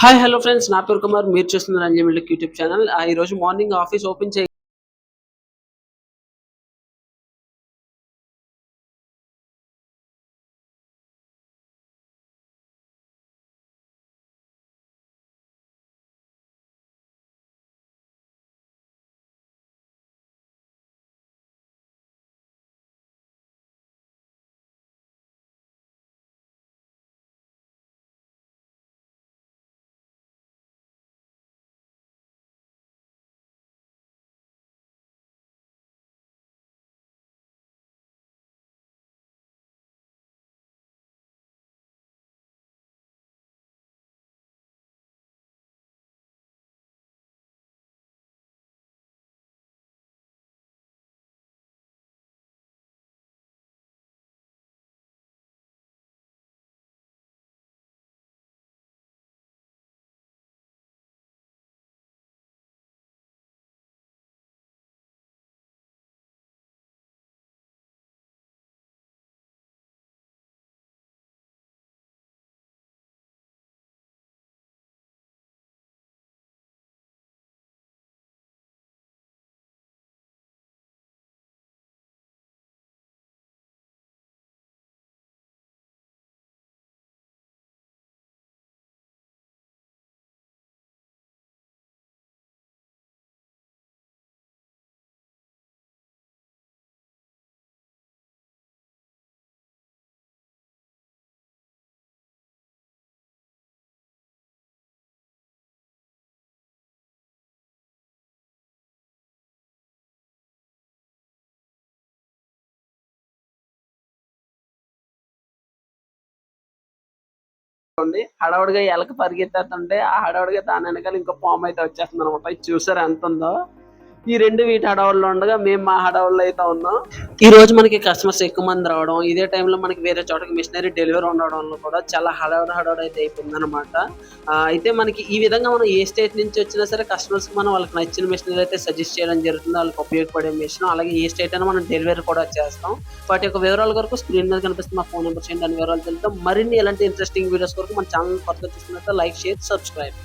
Hi hello friends, నా పేరు కుమార్. మీరు చూస్తున్నారు రంజన్ మిల్క్ యూట్యూబ్ ఛానల్. ఈ రోజు మార్నింగ్ ఆఫీస్ ఓపెన్ చేయండి హడావుడిగా ఎలక పరిగెత్తేస్తుంటే ఆ హడావుడిగా దాని వెనకాల ఇంకో పాము అయితే వచ్చేస్తుంది అనమాట. ఇది చూసారు ఎంత ఉందో. ఈ రెండు వీటి హడావుల్లో ఉండగా మేము మా హడావుల్లో అయితే ఉన్నాం. ఈ రోజు మనకి కస్టమర్స్ ఎక్కువ మంది రావడం, ఇదే టైంలో మనకి వేరే చోటకి మిషనరీ డెలివరీ ఉండడంలో కూడా చాలా హడావుడి అయితే అయిపోయింది అనమాట. అయితే మనకి ఈ విధంగా మనం ఏ స్టేట్ నుంచి వచ్చినా సరే కస్టమర్స్ మనం వాళ్ళకి నచ్చిన మిషనరీ అయితే సజెస్ట్ చేయడం జరుగుతుంది. వాళ్ళకి ఉపయోగపడే మిషన్, అలాగే ఏ స్టేట్ అయినా మనం డెలివరీ కూడా చేస్తాం. వాటి యొక్క వివరాల కొరకు స్క్రీన్ మీద కనిపిస్తున్న మా ఫోన్ నెంబర్ చేయండి, దాని వివరాలు తెలుస్తాం. మరిన్ని ఎలాంటి ఇంట్రెస్టింగ్ వీడియోస్ కొరకు మన ఛానల్ కొత్తగా చూస్తున్నట్టు లైక్, షేర్, సబ్స్క్రైబ్.